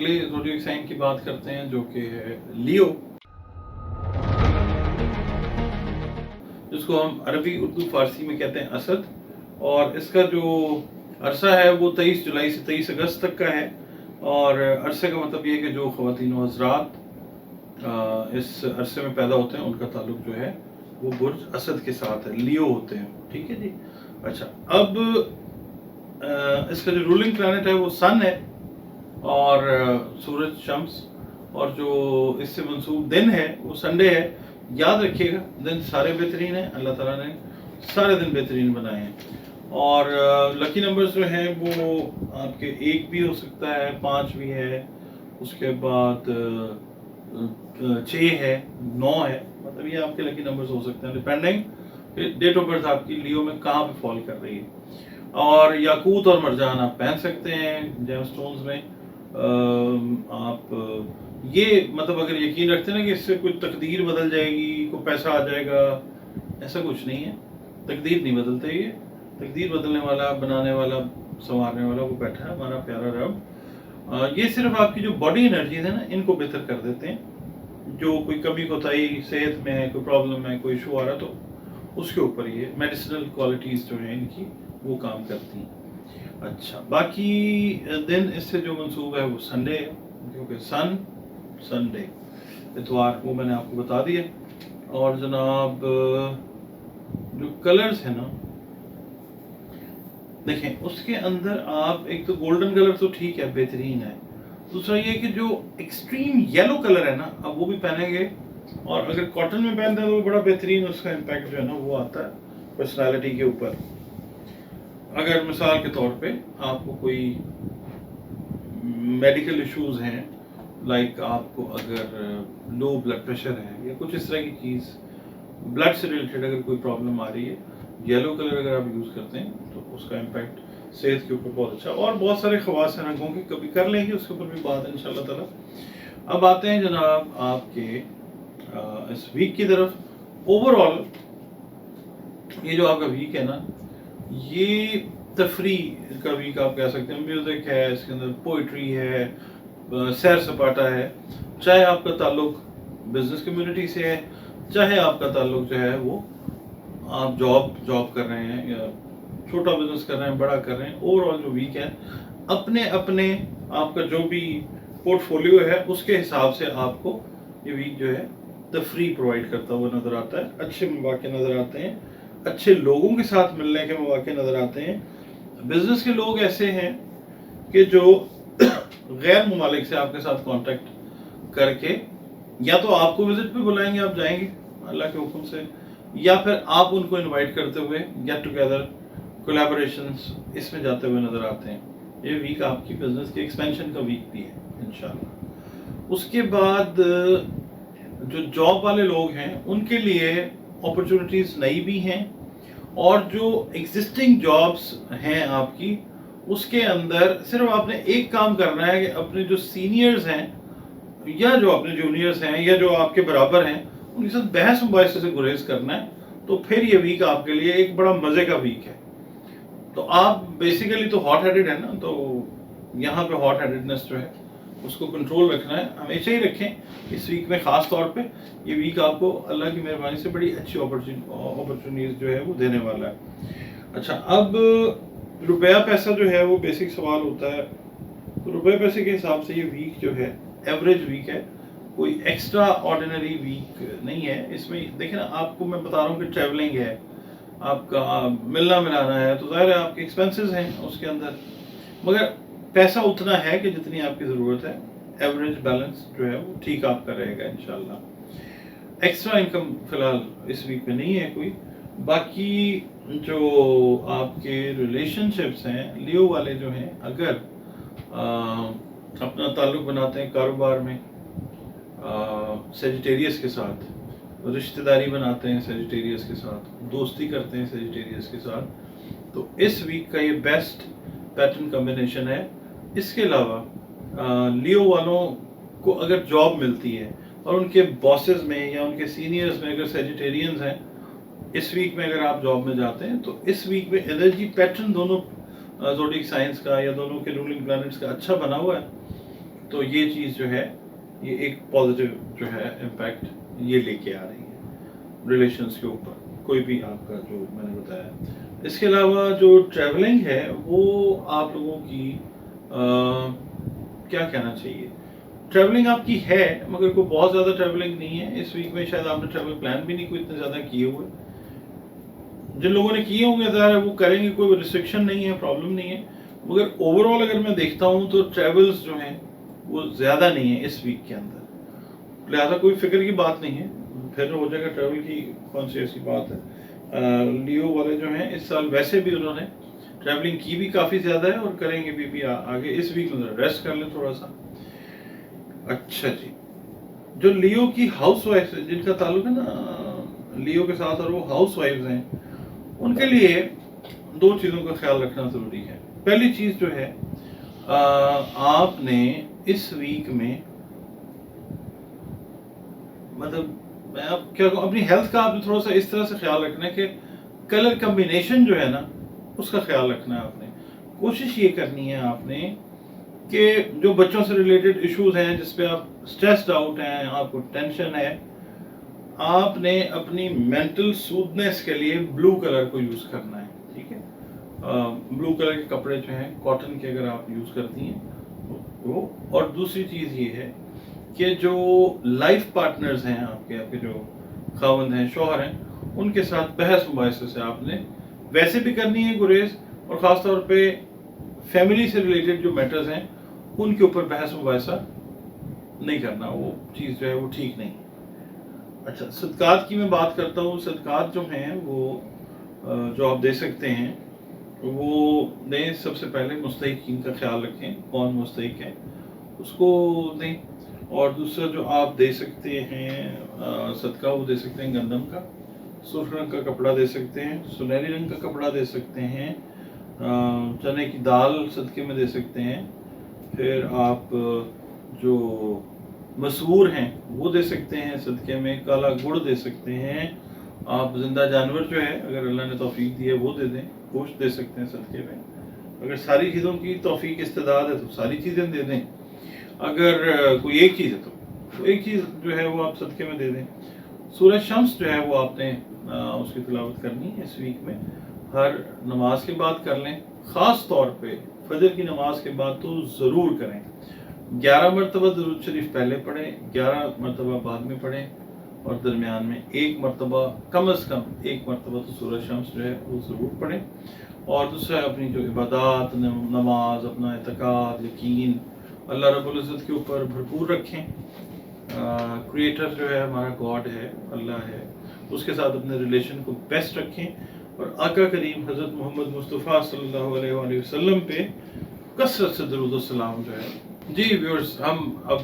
اگلے zodiac sign کی بات کرتے ہیں جو کہ ہے لیو، جس کو ہم عربی اردو فارسی میں کہتے ہیں اسد، اور اس کا جو عرصہ ہے وہ 23 جولائی سے 23 اگست تک کا ہے، اور عرصے کا مطلب یہ ہے کہ جو خواتین و حضرات اس عرصے میں پیدا ہوتے ہیں ان کا تعلق جو ہے وہ برج اسد کے ساتھ ہے، لیو ہوتے ہیں، ٹھیک ہے جی۔ اچھا، اب اس کا جو رولنگ پلانٹ ہے وہ سن ہے، اور سورج شمس، اور جو اس سے منسوب دن ہے وہ سنڈے ہے۔ یاد رکھیے گا دن سارے بہترین ہیں، اللہ تعالیٰ نے سارے دن بہترین بنائے ہیں، اور لکی نمبرز جو ہیں وہ آپ کے 1 بھی ہو سکتا ہے، 5 بھی ہے، اس کے بعد 6 ہے، 9 ہے، مطلب یہ آپ کے لکی نمبرز ہو سکتے ہیں ڈیپینڈنگ ڈیٹ آف برتھ آپ کی لیو میں کہاں پہ فال کر رہی ہے۔ اور یاقوت اور مرجان آپ پہن سکتے ہیں جیم سٹونز میں۔ آپ یہ مطلب اگر یقین رکھتے ہیں نا کہ اس سے کوئی تقدیر بدل جائے گی، کوئی پیسہ آ جائے گا، ایسا کچھ نہیں ہے، تقدیر نہیں بدلتے، یہ تقدیر بدلنے والا، بنانے والا، سنوارنے والا وہ بیٹھا ہے ہمارا پیارا رب۔ یہ صرف آپ کی جو باڈی انرجیز ہیں نا ان کو بہتر کر دیتے ہیں، جو کوئی کمی کوتاہی صحت میں ہے، کوئی پرابلم ہے، کوئی ایشو آ رہا تو اس کے اوپر یہ میڈیسنل کوالٹیز جو ہیں ان کی وہ کام کرتی ہیں۔ اچھا، باقی دن اس سے جو منسوب ہے وہ سنڈے ہے، کیونکہ سنڈے اتوار، وہ میں نے آپ کو بتا دیا۔ اور جناب جو کلرز ہیں نا، دیکھیں اس کے اندر آپ ایک تو گولڈن کلر تو ٹھیک ہے، بہترین ہے، دوسرا یہ کہ جو ایکسٹریم یلو کلر ہے نا اب وہ بھی پہنیں گے، اور اگر کاٹن میں پہنتے ہیں تو وہ بڑا بہترین اس کا امپیکٹ جو ہے نا وہ آتا ہے پرسنالٹی کے اوپر۔ اگر مثال کے طور پہ آپ کو کوئی میڈیکل ایشوز ہیں، لائک آپ کو اگر لو بلڈ پریشر ہے یا کچھ اس طرح کی چیز بلڈ سے ریلیٹڈ اگر کوئی پرابلم آ رہی ہے، یلو کلر اگر آپ یوز کرتے ہیں تو اس کا امپیکٹ صحت کے اوپر بہت اچھا، اور بہت سارے خواص ہیں رنگوں کے، کبھی کر لیں گے اس کے اوپر بھی بات ہے انشاءاللہ تعالیٰ۔ اب آتے ہیں جناب آپ کے اس ویک کی طرف۔ اوور آل یہ جو آپ کا ویک ہے نا، یہ تفریح کا ویک آپ کہہ سکتے ہیں، میوزک ہے اس کے اندر، پوئٹری ہے، سیر سپاٹا ہے، چاہے آپ کا تعلق بزنس کمیونٹی سے ہے، چاہے آپ کا تعلق جو ہے وہ آپ جاب کر رہے ہیں یا چھوٹا بزنس کر رہے ہیں، بڑا کر رہے ہیں، اوور آل جو ویک ہے اپنے آپ کا جو بھی پورٹ فولیو ہے اس کے حساب سے آپ کو یہ ویک جو ہے تفریح پرووائڈ کرتا ہوا نظر آتا ہے، اچھے مواقع نظر آتے ہیں، اچھے لوگوں کے ساتھ ملنے کے مواقع نظر آتے ہیں۔ بزنس کے لوگ ایسے ہیں کہ جو غیر ممالک سے آپ کے ساتھ کانٹیکٹ کر کے یا تو آپ کو وزٹ پہ بلائیں گے، آپ جائیں گے اللہ کے حکم سے، یا پھر آپ ان کو انوائٹ کرتے ہوئے گیٹ ٹوگیدر کولیبوریشنز اس میں جاتے ہوئے نظر آتے ہیں۔ یہ ویک آپ کی بزنس کی ایکسپینشن کا ویک بھی ہے انشاءاللہ۔ اس کے بعد جو جاب والے لوگ ہیں ان کے لیے اپرچونٹیز نئی بھی ہیں، اور جو ایگزسٹنگ جابس ہیں آپ کی اس کے اندر صرف آپ نے ایک کام کرنا ہے کہ اپنے جو سینئرز ہیں یا جو اپنے جونیئرز ہیں یا جو آپ کے برابر ہیں ان کے ساتھ بحث مباحثے سے گریز کرنا ہے، تو پھر یہ ویک آپ کے لیے ایک بڑا مزے کا ویک ہے۔ تو آپ بیسیکلی تو ہاٹ ہیڈڈ ہیں نا، تو یہاں پہ ہاٹ ہیڈڈنس جو ہے اس کو کنٹرول رکھنا ہے، ہمیشہ ہی رکھیں، اس ویک میں خاص طور پہ یہ ویک آپ کو اللہ کی مہربانی سے بڑی اچھی اپرچونیٹیز جو ہے وہ دینے والا ہے۔ اچھا، اب روپیہ پیسہ جو ہے وہ بیسک سوال ہوتا ہے، تو روپے پیسے کے حساب سے یہ ویک جو ہے ایوریج ویک ہے، کوئی ایکسٹرا آرڈینری ویک نہیں ہے۔ اس میں دیکھیں نا، آپ کو میں بتا رہا ہوں کہ ٹریولنگ ہے، آپ کا ملنا ملانا ہے، تو ظاہر ہے آپ کے ایکسپینسز ہیں اس کے اندر، مگر پیسہ اتنا ہے کہ جتنی آپ کی ضرورت ہے، ایوریج بیلنس جو ہے وہ ٹھیک آپ کا رہے گا انشاءاللہ۔ ایکسٹرا انکم فی الحال اس ویک میں نہیں ہے کوئی۔ باقی جو آپ کے ریلیشن شپس ہیں، لیو والے جو ہیں، اگر اپنا تعلق بناتے ہیں کاروبار میں سیجیٹیریس کے ساتھ، رشتہ داری بناتے ہیں سیجیٹیریس کے ساتھ، دوستی کرتے ہیں سیجیٹیریس کے ساتھ، تو اس ویک کا یہ بیسٹ پیٹرن کمبینیشن ہے۔ اس کے علاوہ لیو والوں کو اگر جاب ملتی ہے اور ان کے باسز میں یا ان کے سینئرز میں اگر سیجیٹیرینز ہیں، اس ویک میں اگر آپ جاب میں جاتے ہیں تو اس ویک میں انرجی پیٹرن دونوں زوڈیک سائنس کا یا دونوں کے رولنگ پلانٹس کا اچھا بنا ہوا ہے، تو یہ چیز جو ہے یہ ایک پازیٹیو جو ہے امپیکٹ یہ لے کے آ رہی ہے ریلیشنس کے اوپر، کوئی بھی آپ کا جو میں نے بتایا۔ اس کے علاوہ جو ٹریولنگ ہے وہ آپ لوگوں کی کیا کہنا چاہیے، ٹریولنگ آپ کی ہے مگر کوئی بہت زیادہ ٹریولنگ نہیں ہے اس ویک میں، شاید آپ نے ٹریول پلان بھی نہیں کوئی اتنے زیادہ کیے ہوئے، جن لوگوں نے کیے ہوں گے ظاہر ہے وہ کریں گے، کوئی ریسٹرکشن نہیں ہے، پرابلم نہیں ہے، مگر اوور آل اگر میں دیکھتا ہوں تو ٹریولز جو ہیں وہ زیادہ نہیں ہیں اس ویک کے اندر، لہٰذا کوئی فکر کی بات نہیں ہے، پھر ہو جائے گا۔ ٹریول کی کون سی ایسی بات ہے، لیو والے جو ہیں اس سال ویسے بھی انہوں نے ٹریولنگ کی بھی کافی زیادہ ہے اور کریں گے بھی آگے، اس ویک میں ریسٹ کر لیں تھوڑا سا۔ اچھا جی، جو لیو کی ہاؤس وائف جن کا تعلق ہے نا لیو کے ساتھ اور وہ ہاؤس وائفز ہیں، ان کے لیے دو چیزوں کا خیال رکھنا ضروری ہے۔ پہلی چیز جو ہے آپ نے اس ویک میں مطلب میں اب کیا کہوں، اپنی ہیلتھ کا آپ نے تھوڑا سا اس طرح سے خیال رکھنا ہے کہ کلر کمبینیشن جو ہے نا اس کا خیال رکھنا ہے آپ نے، کوشش یہ کرنی ہے آپ نے کہ جو بچوں سے ریلیٹڈ ایشوز ہیں جس پہ آپ اسٹریسڈ آؤٹ ہیں، آپ کو ٹینشن ہے، آپ نے اپنی مینٹل سودنس کے لیے بلو کلر کو یوز کرنا ہے، ٹھیک ہے؟ بلو کلر کے کپڑے جو ہیں کاٹن کے اگر آپ یوز کرتی ہیں وہ، اور دوسری چیز یہ ہے کہ جو لائف پارٹنرز ہیں آپ کے جو خاوند ہیں، شوہر ہیں، ان کے ساتھ بحث مباحثے سے آپ نے ویسے بھی کرنی ہے گریز، اور خاص طور پہ فیملی سے ریلیٹڈ جو میٹرز ہیں ان کے اوپر بحث مباحثہ نہیں کرنا، وہ چیز جو ہے وہ ٹھیک نہیں۔ اچھا، صدقات کی میں بات کرتا ہوں۔ صدقات جو ہیں وہ جو آپ دے سکتے ہیں وہ دیں، سب سے پہلے مستحقین کا خیال رکھیں، کون مستحق ہے اس کو دیں، اور دوسرا جو آپ دے سکتے ہیں صدقہ وہ دے سکتے ہیں گندم کا، سرخ رنگ کا کپڑا دے سکتے ہیں، سنہری رنگ کا کپڑا دے سکتے ہیں، چنے کی دال صدقے میں دے سکتے ہیں، پھر آپ جو مسور ہیں وہ دے سکتے ہیں صدقے میں، کالا گڑ دے سکتے ہیں، آپ زندہ جانور جو ہے اگر اللہ نے توفیق دی ہے وہ دے دیں، گوشت دے سکتے ہیں صدقے میں، اگر ساری چیزوں کی توفیق استعداد ہے تو ساری چیزیں دے دیں، اگر کوئی ایک چیز ہے تو ایک چیز جو ہے وہ آپ صدقے میں دے دیں۔ سورہ شمس جو ہے وہ آپ نے اس کی تلاوت کرنی ہے اس ویک میں، ہر نماز کے بعد کر لیں، خاص طور پہ فجر کی نماز کے بعد تو ضرور کریں، 11 مرتبہ درود شریف پہلے پڑھیں، 11 مرتبہ بعد میں پڑھیں، اور درمیان میں ایک مرتبہ کم از کم ایک مرتبہ تو سورہ شمس جو ہے وہ ضرور پڑھیں، اور دوسرا اپنی جو عبادات، نماز، اپنا اعتقاد، یقین اللہ رب العزت کے اوپر بھرپور رکھیں، کریٹر جو ہے ہمارا گاڈ ہے، اللہ ہے، اس کے ساتھ اپنے ریلیشن کو بیسٹ رکھیں، اور آقا کریم حضرت محمد مصطفیٰ صلی اللہ علیہ وآلہ وسلم پہ کثرت سے درود و سلام جو ہے۔ جی ویورز، ہم اب